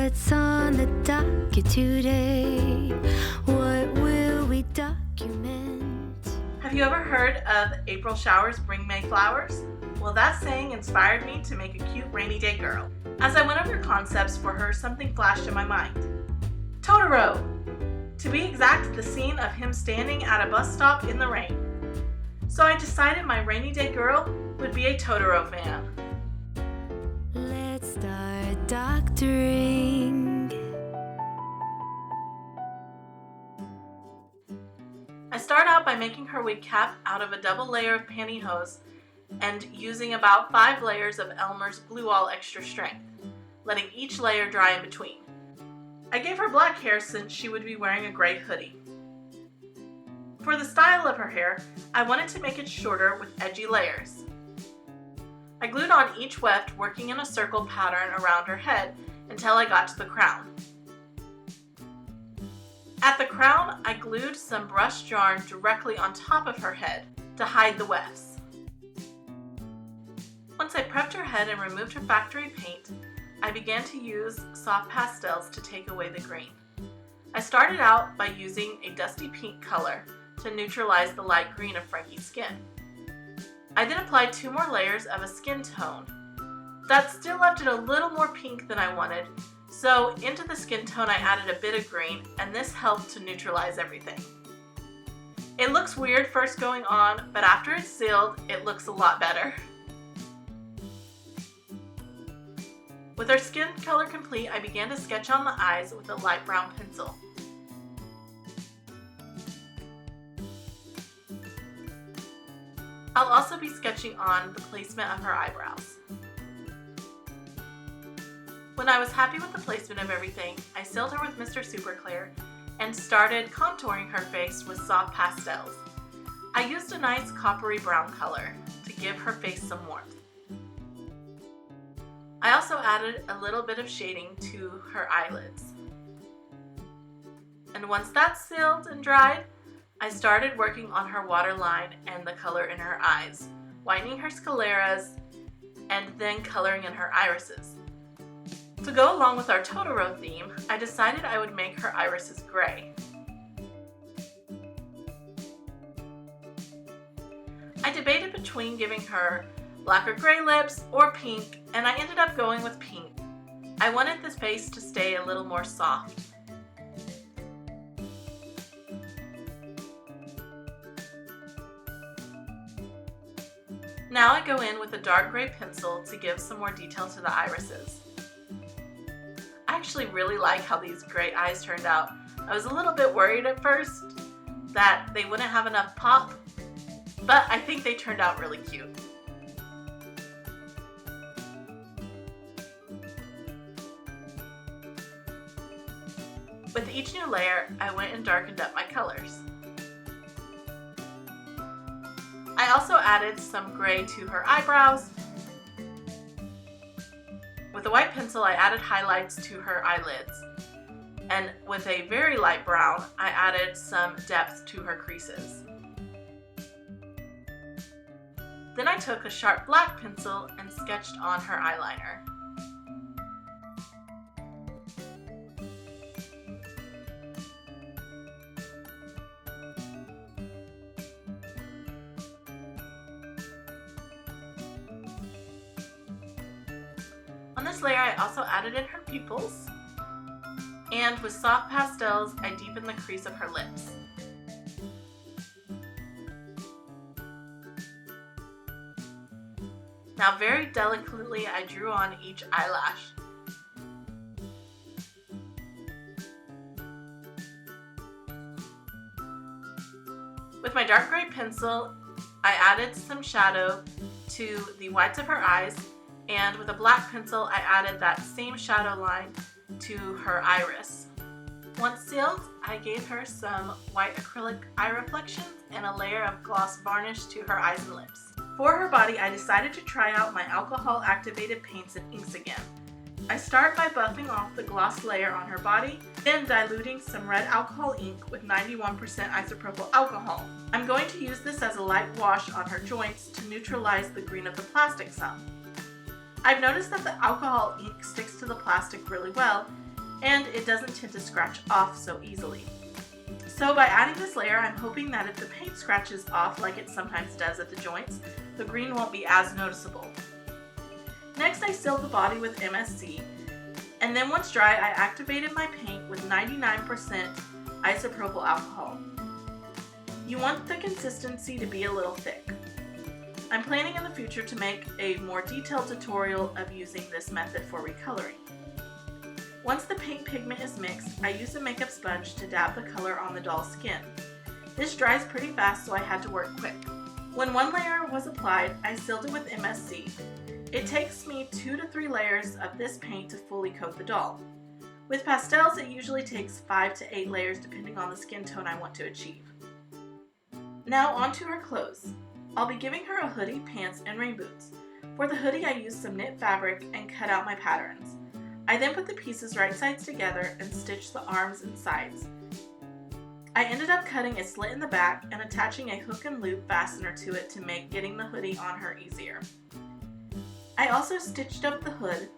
What's on the docket today? What will we document? Have you ever heard of April showers bring May flowers? Well, that saying inspired me to make a cute rainy day girl. As I went over concepts for her, something flashed in my mind. Totoro! To be exact, the scene of him standing at a bus stop in the rain. So I decided my rainy day girl would be a Totoro fan. Let's start doctoring. I start out by making her wig cap out of a double layer of pantyhose and using about 5 layers of Elmer's Glue All Extra Strength, letting each layer dry in between. I gave her black hair since she would be wearing a gray hoodie. For the style of her hair, I wanted to make it shorter with edgy layers. I glued on each weft, working in a circle pattern around her head until I got to the crown. At the crown, I glued some brushed yarn directly on top of her head to hide the wefts. Once I prepped her head and removed her factory paint, I began to use soft pastels to take away the green. I started out by using a dusty pink color to neutralize the light green of Frankie's skin. I then applied 2 more layers of a skin tone. That still left it a little more pink than I wanted, so into the skin tone I added a bit of green, and this helped to neutralize everything. It looks weird first going on, but after it's sealed, it looks a lot better. With her skin color complete, I began to sketch on the eyes with a light brown pencil. I'll also be sketching on the placement of her eyebrows. When I was happy with the placement of everything, I sealed her with Mr. Superclear and started contouring her face with soft pastels. I used a nice coppery brown color to give her face some warmth. I also added a little bit of shading to her eyelids. And once that's sealed and dried, I started working on her waterline and the color in her eyes, whitening her scleras, and then coloring in her irises. To go along with our Totoro theme, I decided I would make her irises gray. I debated between giving her black or gray lips or pink, and I ended up going with pink. I wanted this base to stay a little more soft. Now I go in with a dark gray pencil to give some more detail to the irises. I actually really like how these gray eyes turned out. I was a little bit worried at first that they wouldn't have enough pop, but I think they turned out really cute. With each new layer, I went and darkened up my colors. I also added some gray to her eyebrows. With a white pencil, I added highlights to her eyelids. And with a very light brown, I added some depth to her creases. Then I took a sharp black pencil and sketched on her eyeliner. On this layer, I also added in her pupils, and with soft pastels, I deepened the crease of her lips. Now very delicately, I drew on each eyelash. With my dark gray pencil, I added some shadow to the whites of her eyes, and with a black pencil, I added that same shadow line to her iris. Once sealed, I gave her some white acrylic eye reflections and a layer of gloss varnish to her eyes and lips. For her body, I decided to try out my alcohol-activated paints and inks again. I start by buffing off the gloss layer on her body, then diluting some red alcohol ink with 91% isopropyl alcohol. I'm going to use this as a light wash on her joints to neutralize the green of the plastic some. I've noticed that the alcohol ink sticks to the plastic really well, and it doesn't tend to scratch off so easily. So by adding this layer, I'm hoping that if the paint scratches off like it sometimes does at the joints, the green won't be as noticeable. Next, I sealed the body with MSC, and then once dry, I activated my paint with 99% isopropyl alcohol. You want the consistency to be a little thick. I'm planning in the future to make a more detailed tutorial of using this method for recoloring. Once the paint pigment is mixed, I use a makeup sponge to dab the color on the doll's skin. This dries pretty fast, so I had to work quick. When one layer was applied, I sealed it with MSC. It takes me 2 to 3 layers of this paint to fully coat the doll. With pastels, it usually takes 5 to 8 layers depending on the skin tone I want to achieve. Now onto her clothes. I'll be giving her a hoodie, pants, and rain boots. For the hoodie, I used some knit fabric and cut out my patterns. I then put the pieces right sides together and stitched the arms and sides. I ended up cutting a slit in the back and attaching a hook and loop fastener to it to make getting the hoodie on her easier. I also stitched up the hood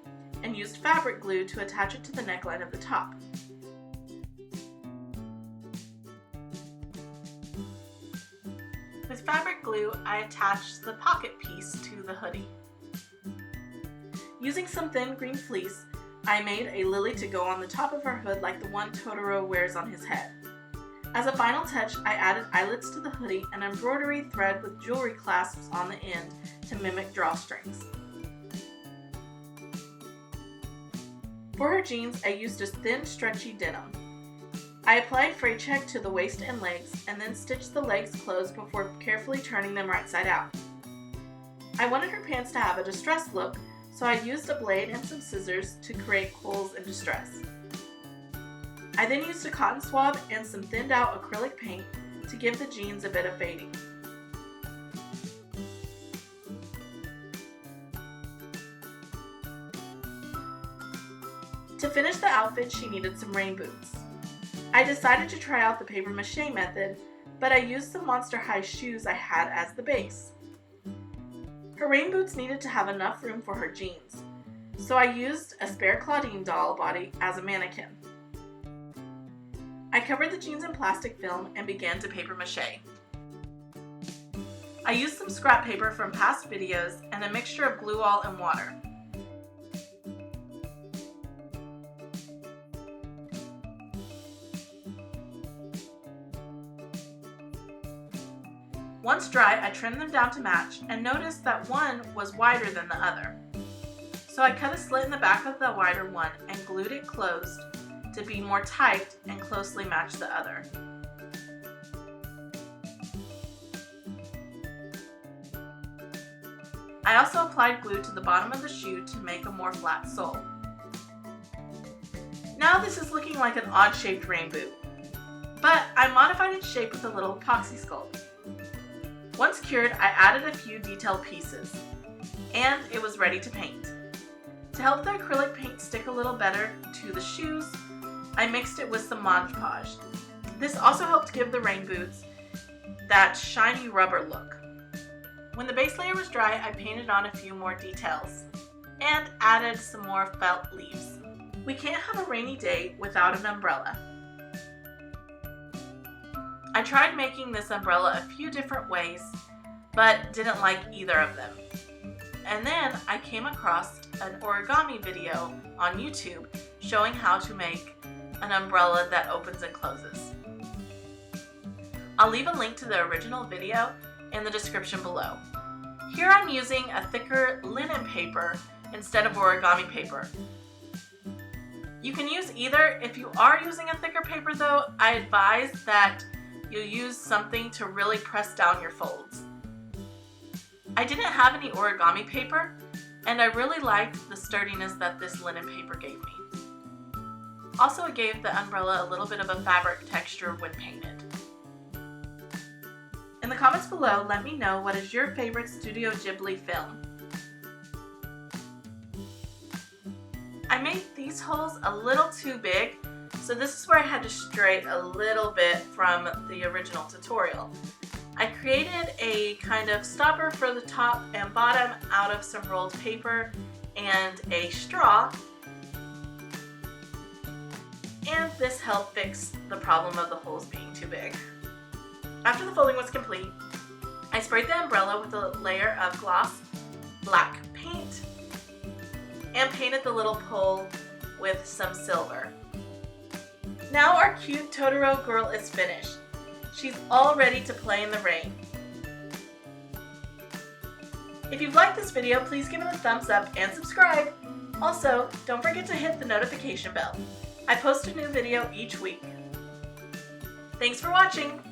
and used fabric glue to attach it to the neckline of the top. With fabric glue, I attached the pocket piece to the hoodie. Using some thin green fleece, I made a lily to go on the top of her hood like the one Totoro wears on his head. As a final touch, I added eyelets to the hoodie and embroidery thread with jewelry clasps on the end to mimic drawstrings. For her jeans, I used a thin, stretchy denim. I applied fray check to the waist and legs, and then stitched the legs closed before carefully turning them right side out. I wanted her pants to have a distressed look, so I used a blade and some scissors to create holes in distress. I then used a cotton swab and some thinned out acrylic paint to give the jeans a bit of fading. To finish the outfit, she needed some rain boots. I decided to try out the paper mache method, but I used some Monster High shoes I had as the base. Her rain boots needed to have enough room for her jeans, so I used a spare Claudine doll body as a mannequin. I covered the jeans in plastic film and began to paper mache. I used some scrap paper from past videos and a mixture of glue all and water. Once dry, I trimmed them down to match and noticed that one was wider than the other. So I cut a slit in the back of the wider one and glued it closed to be more tight and closely match the other. I also applied glue to the bottom of the shoe to make a more flat sole. Now this is looking like an odd-shaped rain boot, but I modified its shape with a little epoxy sculpt. Once cured, I added a few detailed pieces, and it was ready to paint. To help the acrylic paint stick a little better to the shoes, I mixed it with some Mod Podge. This also helped give the rain boots that shiny rubber look. When the base layer was dry, I painted on a few more details and added some more felt leaves. We can't have a rainy day without an umbrella. I tried making this umbrella a few different ways, but didn't like either of them. And then I came across an origami video on YouTube showing how to make an umbrella that opens and closes. I'll leave a link to the original video in the description below. Here I'm using a thicker linen paper instead of origami paper. You can use either. If you are using a thicker paper though, I advise that you use something to really press down your folds. I didn't have any origami paper, and I really liked the sturdiness that this linen paper gave me. Also, it gave the umbrella a little bit of a fabric texture when painted. In the comments below, let me know what is your favorite Studio Ghibli film. I made these holes a little too big, so this is where I had to stray a little bit from the original tutorial. I created a kind of stopper for the top and bottom out of some rolled paper and a straw. this helped fix the problem of the holes being too big. After the folding was complete, I sprayed the umbrella with a layer of gloss black paint and painted the little pole with some silver. Now our cute Totoro girl is finished. She's all ready to play in the rain. If you've liked this video, please give it a thumbs up and subscribe. Also, don't forget to hit the notification bell. I post a new video each week. Thanks for watching!